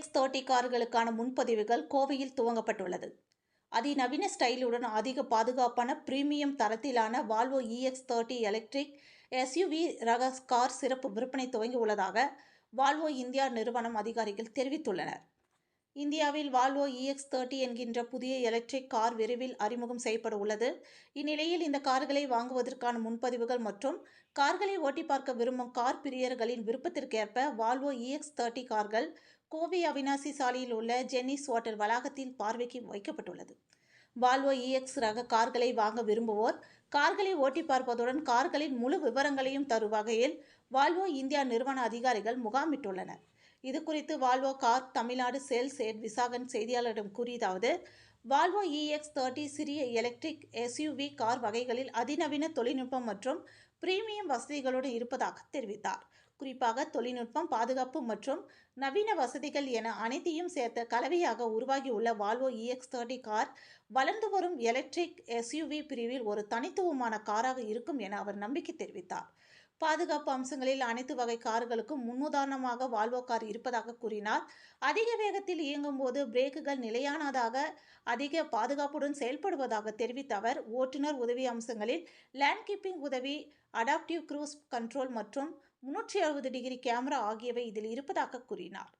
EX30 கார்களுக்கான முன்பதிவுகள் கோவையில் துவங்கப்பட்டுள்ளது. அதிநவீன ஸ்டைலுடன் அதிக பாதுகாப்பான பிரீமியம் தரத்திலான வால்வோ EX30 எலக்ட்ரிக் SUV ரக கார் சிறப்பு விற்பனை துவங்கி உள்ளதாக வால்வோ இந்தியா நிறுவனம் அதிகாரிகள் தெரிவித்துள்ளனர். இந்தியாவில் வால்வோ EX30 என்கின்ற புதிய எலக்ட்ரிக் கார் விரைவில் அறிமுகம் செய்யப்பட உள்ளது. இந்நிலையில் இந்த கார்களை வாங்குவதற்கான முன்பதிவுகள் மற்றும் கார்களை ஓட்டி பார்க்க விரும்பும் கார் பிரியர்களின் விருப்பத்திற்கேற்ப வால்வோ EX30 கார்கள் கோவை அவினாசி சாலையில் உள்ள ஜென்னிஸ் ஹோட்டல் வளாகத்தில் பார்வைக்கு வைக்கப்பட்டுள்ளது. வால்வோ EX ரக கார்களை வாங்க விரும்புவோர் கார்களை ஓட்டி பார்ப்பதுடன் கார்களின் முழு விவரங்களையும் தரும் வகையில் வால்வோ இந்தியா நிறுவன அதிகாரிகள் முகாமிட்டுள்ளனர். இது குறித்து Volvo car Tamil Nadu sales head Visakan செய்தியாளரிடம் கூறியதாவது, வால்வோ EX30 சிறிய எலக்ட்ரிக் SUV கார் வகைகளில் அதிநவீன தொழில்நுட்பம் மற்றும் பிரீமியம் வசதிகளோடு இருப்பதாக தெரிவித்தார். குறிப்பாக தொழில்நுட்பம், பாதுகாப்பு மற்றும் நவீன வசதிகள் என அனைத்தையும் சேர்த்த கலவையாக உருவாகியுள்ள வால்வோ EX30 கார் வளர்ந்து வரும் எலக்ட்ரிக் SUV பிரிவில் ஒரு தனித்துவமான காராக இருக்கும் என அவர் நம்பிக்கை தெரிவித்தார். பாதுகாப்பு அம்சங்களில் அனைத்து வகை கார்களுக்கும் முன்னுதாரணமாக வால்வோ கார் இருப்பதாக கூறினார். அதிக வேகத்தில் இயங்கும் போது பிரேக்குகள் நிலையானதாக அதிக பாதுகாப்புடன் செயல்படுவதாக தெரிவித்த அவர், ஓட்டுநர் உதவி அம்சங்களில் லேண்ட் கீப்பிங் உதவி, அடாப்டிவ் க்ரூஸ் கண்ட்ரோல் மற்றும் 360 டிகிரி கேமரா ஆகியவை இதில் இருப்பதாக கூறினார்.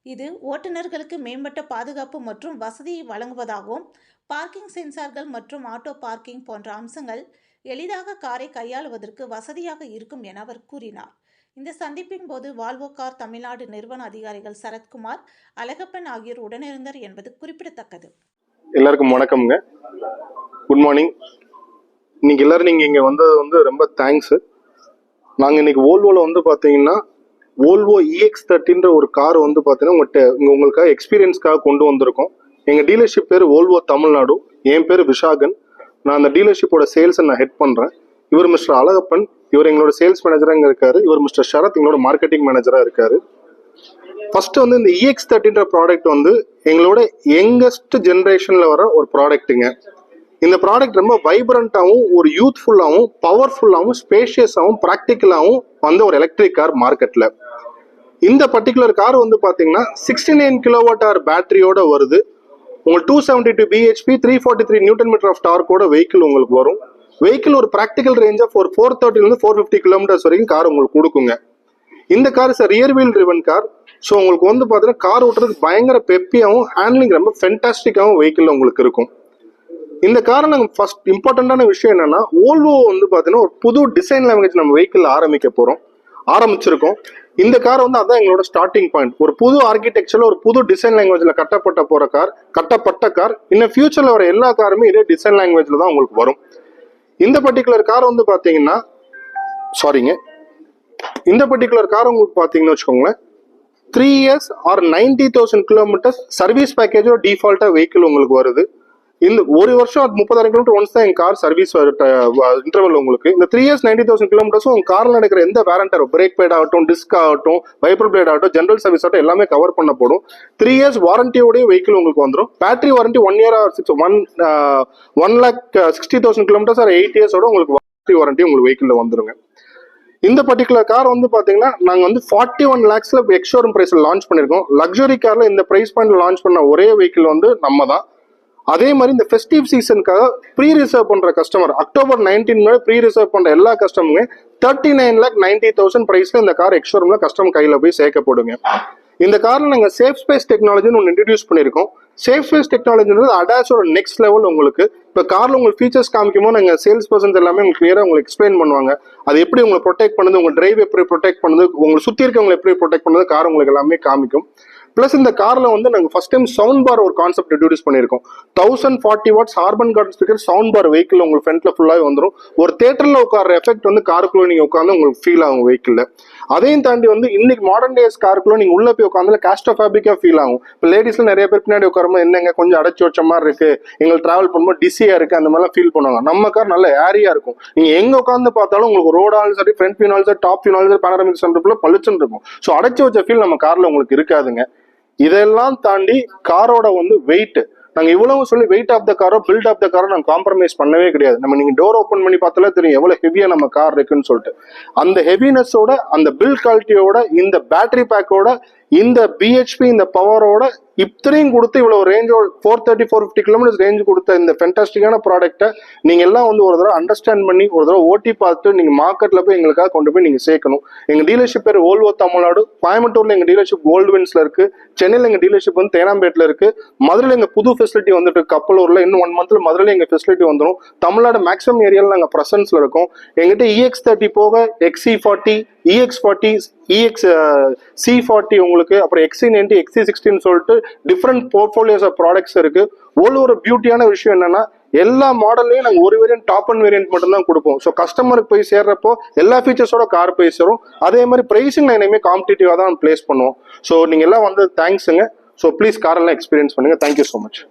இது ஓட்டுநர்களுக்கு மேம்பட்ட பாதுகாப்பு மற்றும் வசதியை வழங்குவதாகவும், பார்க்கிங் சென்சார்கள் மற்றும் ஆட்டோ பார்க்கிங் போன்ற அம்சங்கள் எளிதாக காரை கையாளுவதற்கு வசதியாக இருக்கும் என அவர் கூறினார். இந்த சந்திப்பின் போது வால்வோ கார் தமிழ்நாடு நிறுவன அதிகாரிகள் சரத்குமார், அழகப்பன் ஆகியோர் உடனிருந்தனர் என்பது குறிப்பிடத்தக்கது. எல்லாருக்கும் வணக்கம்ங்க. Good morning. இன்னைக்கு எல்லாரும் நீங்க இங்க வந்தது ரொம்ப தேங்க்ஸ். நாங்க இன்னைக்கு வோல்வோல பாத்தீங்கன்னா வோல்வோ EX30ன்ற ஒரு கார் பாத்தீங்கன்னா உங்களுக்காக எக்ஸ்பீரியன்ஸ்க்காக கொண்டு வந்திருக்கோம். எங்க டீலர்ஷிப் பேர் வோல்வோ தமிழ்நாடு. என் பேர் விஷாகன். நான் அந்த டீலர்ஷிப்போட சேல்ஸை நான் ஹெட் பண்றேன். இவர் மிஸ்டர் அழகப்பன், இவர் எங்களோட சேல்ஸ் மேனேஜரா இங்க இருக்காரு. இவர் மிஸ்டர் சரத், எங்களோட மார்க்கெட்டிங் மேனேஜரா இருக்காரு. ஃபர்ஸ்ட் இந்த EX30ன்ற ப்ராடக்ட் எங்களோட யங்கஸ்ட் ஜென்ரேஷன்ல வர ஒரு ப்ராடக்ட்டுங்க. இந்த ப்ராடக்ட் ரொம்ப வைப்ரண்டாகவும், ஒரு யூத்ஃபுல்லாகவும், பவர்ஃபுல்லாகவும், ஸ்பேஷியஸாகவும், ப்ராக்டிக்கலாகவும் ஒரு எலக்ட்ரிக் கார் மார்க்கெட்ல. இந்த பர்டிகுலர் கார் பாத்தீங்கன்னா 69 kWh பேட்டரியோட வருது. உங்களுக்கு 272 bhp 343 நியூட்டன் மீட்டர் ஆஃப் டார்க்கோட வெஹிக்கிள் உங்களுக்கு வரும். வெஹிக்கிள் ஒரு ப்ராக்டிக்கல் ரேஞ்ச் ஆஃப் ஒரு 430 450 கிலோமீட்டர்ஸ் வரைக்கும் கார் உங்களுக்கு கொடுக்குங்க. இந்த car rear wheel driven car. So உங்களுக்கு பார்த்தீங்கன்னா கார் ஓட்டுறதுக்கு பயங்கர பெப்பியாகவும், ஹேண்ட்லிங் ரொம்ப ஃபென்டாஸ்டிக்காகவும் வெஹிக்கிள் உங்களுக்கு இருக்கும். இந்த காரை நாங்கள் ஃபர்ஸ்ட் இம்பார்ட்டண்டான விஷயம் என்னன்னா, வோல்வோ பார்த்தீங்கன்னா ஒரு புது டிசைன் லாங்குவேஜ் நம்ம வெஹிக்கிள் ஆரம்பிச்சிருக்கோம். இந்த கார் அதான் எங்களோட ஸ்டார்டிங் பாயிண்ட். ஒரு புது ஆர்கிடெக்சர்ல ஒரு புது டிசைன் லாங்குவேஜ்ல கட்டப்பட்ட கார். இன்னும் ஃபியூச்சர்ல வர எல்லா காருமே இதே டிசைன் லாங்குவேஜ்ல தான் உங்களுக்கு வரும். இந்த பர்டிகுலர் கார் பாத்தீங்கன்னா இந்த பர்டிகுலர் கார் உங்களுக்கு பாத்தீங்கன்னா வச்சுக்கோங்களேன், 3 years or 90,000 kilometers சர்வீஸ் பேக்கேஜோட டிஃபால்ட்டா வெஹிக்கிள் உங்களுக்கு வருது. இந்த ஒரு வருஷம் 30,000 கிலோமீட்டர் ஒன்ஸ் தான் எங்க கார் சர்வீஸ் இன்டர்வல் உங்களுக்கு. இந்த 3 years 90,000 கிலோமீட்டர்ஸும் உங்க கார்ல நடக்கிற எந்த வேரண்டர், பிரேக் பேட் ஆகட்டும், டிஸ்க் ஆகட்டும், வைப்பர் பிளேட் ஆகட்டும், ஜென்ரல் சர்வீஸ் ஆகட்டும், எல்லாமே கவர் பண்ண போடும். 3 years வாரண்டியோடய வெஹிக்கிள் உங்களுக்கு வந்துடும். Battery warranty 1 year 1,60,000 kilometres 8 years உங்களுக்கு பேட்டரி வாரண்டி உங்களுக்கு வெஹிக்கிள் வந்துருங்க. இந்த பர்டிகுலர் கார் பாத்தீங்கன்னா நாங்க 41 lakhsல எக்ஸ்ஷோரூம் பிரைஸ்ல லான்ச் பண்ணிருக்கோம். லக்ஸரி கார்ல இந்த பிரைஸ் பாயிண்ட்ல லான்ச் பண்ண ஒரே வெஹிக்கிள் நம்ம தான். அதே மாதிரி இந்த ஃபெஸ்டிவ் சீசனுக்காக ப்ரீ ரிசர்வ் பண்ற கஸ்டமர், அக்டோபர் 19 ப்ரீ ரிசர்வ் பண்ற எல்லா கஸ்டமருமே 39,90,000 பிரைஸ்ல இந்த கார் எக்ஸ்ஷோரூம்ல கஸ்டமர் கையில போய் சேர்க்கப்படுங்க. இந்த கார்ல நாங்க சேஃப் ஸ்பேஸ் டெக்னாலஜின்னு ஒன்று இன்ட்ரடியூஸ் பண்ணிருக்கோம். சேஃப் ஸ்பேஸ் டெக்னாலஜின்றது அடாஸோட நெக்ஸ்ட் லெவல். உங்களுக்கு இப்போ கார்ல உங்களுக்கு ஃபீச்சர்ஸ் காமிக்கும்போது நாங்க சேல்ஸ் பர்சன்ஸ் எல்லாமே உங்களுக்கு கிளியரா உங்களுக்கு எக்ஸ்பிளைன் பண்ணுவாங்க. அது எப்படி உங்களை ப்ரொடெக்ட் பண்ணுது, உங்க டிரைவ் எப்படி ப்ரொடெக்ட் பண்ணுது, உங்களை சுத்தி இருக்கவங்களை எப்படி ப்ரொடெக்ட் பண்ணுது, கார் உங்களுக்கு எல்லாமே காமிக்கும். பிளஸ் இந்த கார்ல நாங்க ஃபர்ஸ்ட் டைம் சவுண்ட் பார் ஒரு கான்செப்ட் இன்ட்ரடியூஸ் பண்ணிருக்கோம். 1040 watts Harman Kardon speaker sound bar vehicle உங்களுக்கு ஃப்ரண்ட்ல ஃபுல்லாவே வந்துடும். ஒரு தியேட்டர்ல உட்கார எஃபெக்ட் காருக்குள்ள நீங்க உட்காந்து உங்களுக்கு ஃபீல் ஆகும் வெஹிக்கிள். அதையும் தாண்டி இன்னைக்கு மாடர்ன் டேஸ் காருக்குள்ள நீங்க உள்ள போய் உட்காந்து காஸ்டோ ஃபேப்ரிக்கா ஃபீல் ஆகும். இப்போ லேடிஸ்ல நிறைய பேர் பின்னாடி உட்காரும்போது என்னங்க கொஞ்சம் அடைச்சு வச்ச மாதிரி இருக்கு, எங்களுக்கு டிராவல் பண்ணும்போது டிசியா இருக்கு, அந்த மாதிரிலாம் ஃபீல் பண்ணுவாங்க. நம்ம கார் நல்ல ஏரியா இருக்கும். நீங்க எங்க உட்காந்து பார்த்தாலும் உங்களுக்கு ரோடாலும் சரி, ஃப்ரண்ட் வியூனாலும் சரி, டாப் வியூனாலும் சரி, பேனரமிக் சென்டருக்குள்ள பளிச்சுன்னு இருக்கும். ஸோ அடைச்சு வச்ச ஃபீல் நம்ம கார்ல உங்களுக்கு இருக்காதுங்க. இதெல்லாம் தாண்டி காரோட வெயிட், நாங்க இவ்வளவு சொல்லி வெயிட் ஆஃப் த காரோ பில்ட் ஆஃப் த காரோ நாங்க காம்ப்ரமைஸ் பண்ணவே கிடையாது. நம்ம நீங்க டோர் ஓப்பன் பண்ணி பார்த்தாலே தெரியும் எவ்வளவு ஹெவியா நம்ம கார் இருக்குன்னு சொல்லிட்டு. அந்த ஹெவினஸோட, அந்த பில்ட் குவாலிட்டியோட, இந்த பேட்டரி பேக்கோட, இந்த பிஹெச்பி இந்த பவரோட இத்தனையும் கொடுத்து இவ்வளவு ரேஞ்ச் 430-450 கிலோமீட்டர்ஸ் ரேஞ்ச் கொடுத்த இந்த ஃபென்டாஸ்டிக்கான ப்ராடக்ட்டை நீங்க எல்லாம் வந்து ஒரு தடவை அண்டர்ஸ்டாண்ட் பண்ணி ஒரு தடவை ஓட்டி பார்த்து நீங்க மார்க்கெட்ல போய் எங்களுக்காக கொண்டு போய் நீங்க சேர்க்கணும். எங்க டீலர்ஷிப் பேர் ஓல்வோ தமிழ்நாடு. கோயம்புத்தூர்ல எங்க டீலர்ஷிப் கோல்ட்வின்ஸ்ல இருக்கு. சென்னையில எங்க டீலர்ஷிப் வந்து தேனாம்பேட்ல இருக்கு. மதுரையில எங்க புது ஃபெசிலிட்டி வந்துட்டு கப்பலூர்ல இன்னும் 1 மந்த்ல மதுரையில எங்க ஃபெசிலிட்டி வந்துடும். தமிழ்நாடு மேக்ஸிமம் ஏரியால நாங்க பிரசன்ஸ்ல இருக்கோம். எங்கிட்ட EX30 போக XC40, EX40, C40 உங்களுக்கு, அப்புறம் XC90, XC60 சொல்லிட்டு டிஃப்ரெண்ட் போர்ட்ஃபோலியோஸ் ஆஃப் ப்ராடக்ட்ஸ் இருக்கு. ஒரு பியூட்டியான விஷயம் என்னன்னா எல்லா மாடல்லையும் நாங்கள் ஒரு வேரியன்ட் டாப் அண்ட் வேரியன்ட் மட்டும் தான் கொடுப்போம். ஸோ கஸ்டமருக்கு போய் சேர்றப்போ எல்லா ஃபீச்சர்ஸோட கார் போய் சேரும். அதே மாதிரி பிரைசிங் இனிமேல் காம்படிட்டிவாக தான் பிளேஸ் பண்ணுவோம். ஸோ நீங்க எல்லாம் வந்து தேங்க்ஸுங்க. ஸோ ப்ளீஸ் காரெல்லாம் எக்ஸ்பீரியன்ஸ் பண்ணுங்க. Thank you so much.